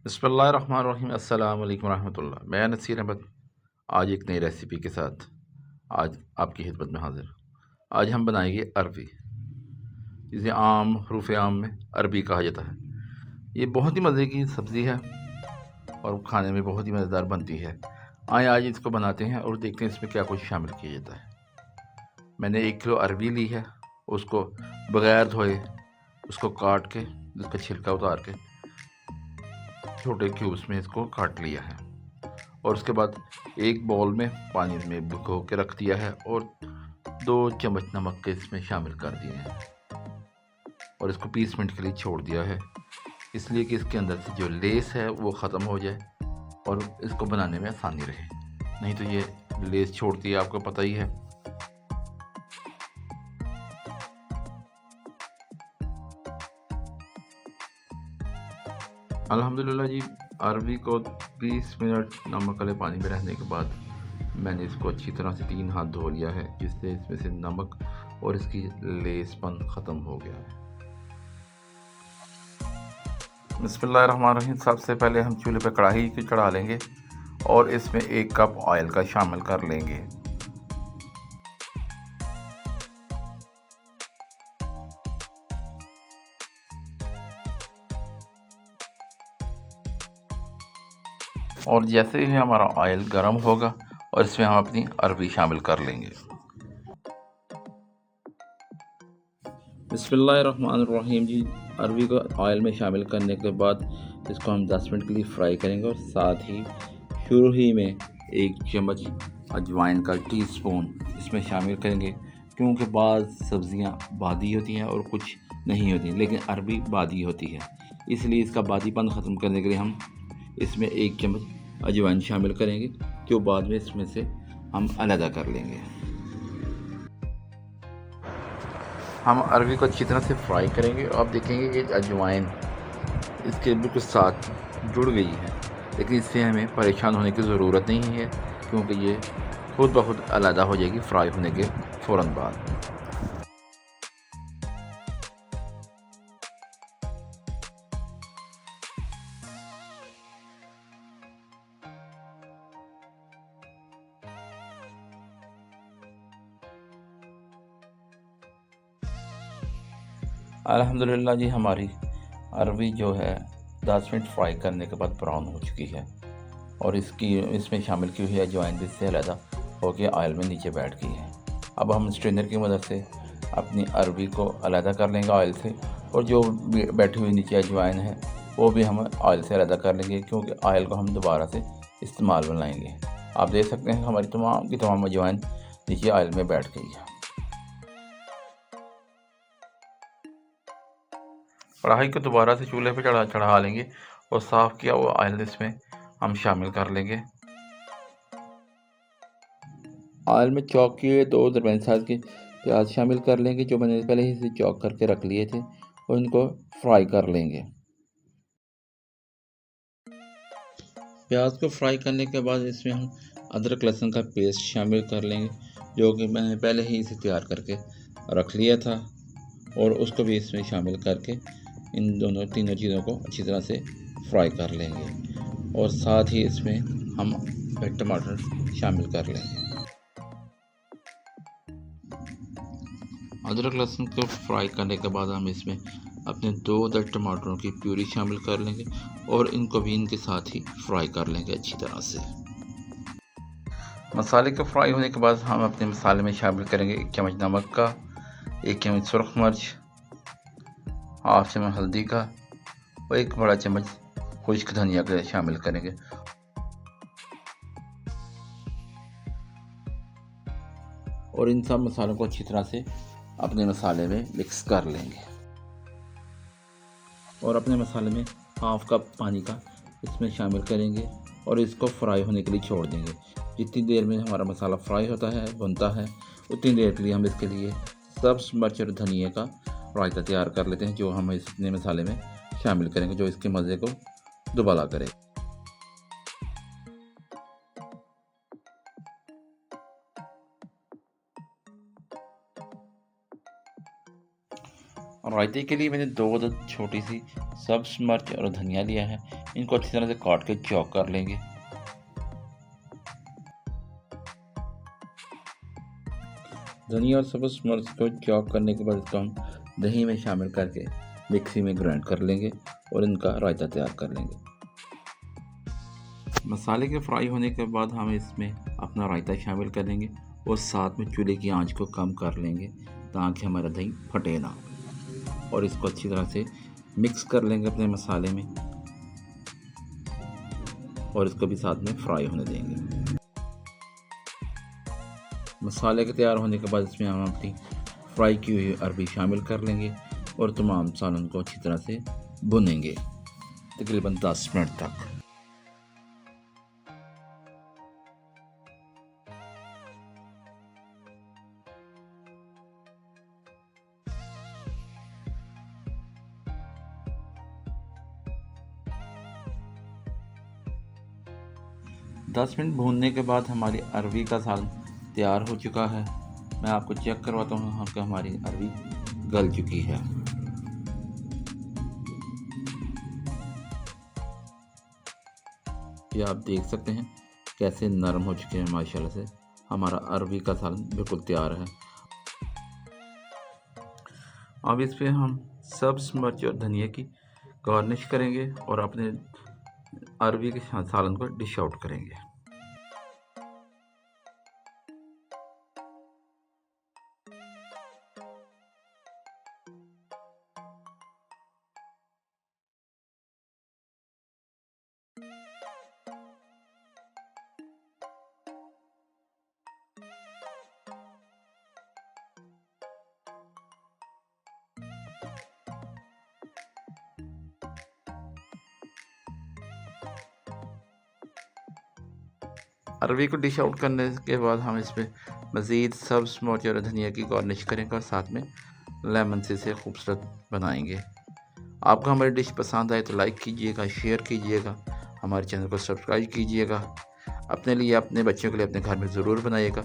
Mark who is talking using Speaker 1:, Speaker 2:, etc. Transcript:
Speaker 1: बिस्मिल्लाहिर्रहमानिर्रहीम। अस्सलाम वालेकुम रहमतुल्लाह। मैं नसीर अहमद आज एक नई रेसिपी के साथ आज आपकी खिदमत में हाजिर। आज हम बनाएंगे अरबी, जिसे आम हरूफ आम में अरबी कहा जाता है। ये बहुत ही मज़े की सब्ज़ी है और खाने में बहुत ही मज़ेदार बनती है। आए आज इसको बनाते हैं और देखते हैं इसमें क्या कुछ शामिल किया जाता है। मैंने 1 किलो अरबी ली है। उसको बग़ैर धोए उसको काट के, उसका छिलका उतार के छोटे क्यूब्स में इसको काट लिया है और उसके बाद एक बाउल में पानी में भिगो के रख दिया है और 2 चम्मच नमक के इसमें शामिल कर दिए हैं और इसको 20 मिनट के लिए छोड़ दिया है, इसलिए कि इसके अंदर से जो लेस है वो ख़त्म हो जाए और इसको बनाने में आसानी रहे। नहीं तो ये लेस छोड़ती है, आपको पता ही है। अल्हम्दुलिल्लाह जी, अरबी को 20 मिनट नमक वाले पानी में रहने के बाद मैंने इसको अच्छी तरह से 3 हाथ धो लिया है, जिससे इसमें से नमक और इसकी लेसपन ख़त्म हो गया है। बिस्मिल्लाहिर्रहमानिर्रहीम। सबसे पहले हम चूल्हे पर कढ़ाई को चढ़ा लेंगे और इसमें 1 कप ऑयल का शामिल कर लेंगे। और जैसे ही हमारा ऑयल गर्म होगा और इसमें हम अपनी अरबी शामिल कर लेंगे। बिस्मिल्लाहिर्रहमानिर्रहीम जी, अरबी को ऑयल में शामिल करने के बाद इसको हम 10 मिनट के लिए फ्राई करेंगे और साथ ही शुरू ही में 1 चम्मच अजवाइन का टीस्पून इसमें शामिल करेंगे, क्योंकि बाज़ सब्ज़ियाँ बादी होती हैं और कुछ नहीं होती, लेकिन अरबी बादी होती है। इसलिए इसका बादीपन ख़त्म करने के लिए हम इसमें 1 चम्मच अजवाइन शामिल करेंगे, जो बाद में इसमें से हम अलग कर लेंगे। हम अरबी को अच्छी तरह से फ्राई करेंगे और आप देखेंगे कि अजवाइन इसके बिल्कुल साथ जुड़ गई है, लेकिन इससे हमें परेशान होने की ज़रूरत नहीं है, क्योंकि ये खुद ब खुद अलग हो जाएगी फ्राई होने के फ़ौरन बाद। अल्हम्दुलिल्लाह जी, हमारी अरबी जो है 10 मिनट फ्राई करने के बाद ब्राउन हो चुकी है और इसमें शामिल की हुई अजवाइन भी इससे अलग होकर ऑयल में नीचे बैठ गई है। अब हम स्ट्रेनर की मदद से अपनी अरबी को अलग कर लेंगे ऑयल से, और जो बैठी हुई नीचे अजवाइन है वो भी हम ऑयल से अलग कर लेंगे, क्योंकि ऑयल को हम दोबारा से इस्तेमाल में लाएंगे। आप देख सकते हैं हमारी तमाम की तमाम अजवाइन नीचे ऑयल में बैठ गई है। कढ़ाई को दोबारा से चूल्हे पे चढ़ा लेंगे और साफ़ किया हुआ ऑयल इसमें हम शामिल कर लेंगे। ऑयल में चॉप किए 2 दरमियाने साइज़ के प्याज शामिल कर लेंगे, जो मैंने पहले ही से चॉप करके रख लिए थे, और इनको फ्राई कर लेंगे। प्याज को फ्राई करने के बाद इसमें हम अदरक लहसुन का पेस्ट शामिल कर लेंगे, जो कि मैंने पहले ही इसे तैयार करके रख लिया था, और उसको भी इसमें शामिल करके इन तीनों चीज़ों को अच्छी तरह से फ्राई कर लेंगे, और साथ ही इसमें हम टमाटर शामिल कर लेंगे। अदरक लहसुन को फ्राई करने के बाद हम इसमें अपने 2 अदर टमाटरों की प्यूरी शामिल कर लेंगे और इनको भी इनके साथ ही फ्राई कर लेंगे अच्छी तरह से। मसाले के फ्राई होने के बाद हम अपने मसाले में शामिल करेंगे 1 चम्मच नमक का, 1 चम्मच सुरख मिर्च, हाफ चम्मच हल्दी का और 1 बड़ा चम्मच खुश्क धनिया का शामिल करेंगे, और इन सब मसालों को अच्छी तरह से अपने मसाले में मिक्स कर लेंगे, और अपने मसाले में हाफ कप पानी का इसमें शामिल करेंगे और इसको फ्राई होने के लिए छोड़ देंगे। जितनी देर में हमारा मसाला फ्राई होता है, भुनता है, उतनी देर के लिए हम इसके लिए सब्ज़ मिर्च और धनिया का रायता तैयार कर लेते हैं, जो हम इसने मसाले में शामिल करेंगे, जो इसके मज़े को दुबाला करे। रायते के लिए मैंने 2 छोटी सी सब्ज़ मिर्च और धनिया लिया है, इनको अच्छी तरह से काट के चॉप कर लेंगे। धनिया और सब्ज़ मिर्च को चॉप करने के बाद इसको हम दही में शामिल करके मिक्सी में ग्राइंड कर लेंगे और इनका रायता तैयार कर लेंगे। मसाले के फ्राई होने के बाद हम इसमें अपना रायता शामिल कर लेंगे और साथ में चूल्हे की आंच को कम कर लेंगे ताकि हमारा दही फटे ना, और इसको अच्छी तरह से मिक्स कर लेंगे अपने मसाले में और इसको भी साथ में फ्राई होने देंगे। मसाले के तैयार होने के बाद इसमें हम अपनी फ्राई की हुई अरबी शामिल कर लेंगे और तमाम सालन को अच्छी तरह से भुनेंगे तकरीबन 10 मिनट तक। दस मिनट भूनने के बाद हमारी अरबी का सालन तैयार हो चुका है। मैं आपको चेक करवाता हूँ कि हमारी अरबी गल चुकी है। ये आप देख सकते हैं कैसे नरम हो चुके हैं। माशाल्लाह से हमारा अरबी का सालन बिल्कुल तैयार है। अब इस पे हम सब्ज़ मिर्च और धनिया की गार्निश करेंगे और अपने अरबी के सालन को डिश आउट करेंगे। अरबी को डिश आउट करने के बाद हम इस पर मज़ीद सब्ज़ मिर्च और धनिया की गार्निश करेंगे और साथ में लेमन से इसे खूबसूरत बनाएंगे। आपको हमारी डिश पसंद आए तो लाइक कीजिएगा, शेयर कीजिएगा, हमारे चैनल को सब्सक्राइब कीजिएगा। अपने लिए, अपने बच्चों के लिए अपने घर में ज़रूर बनाइएगा।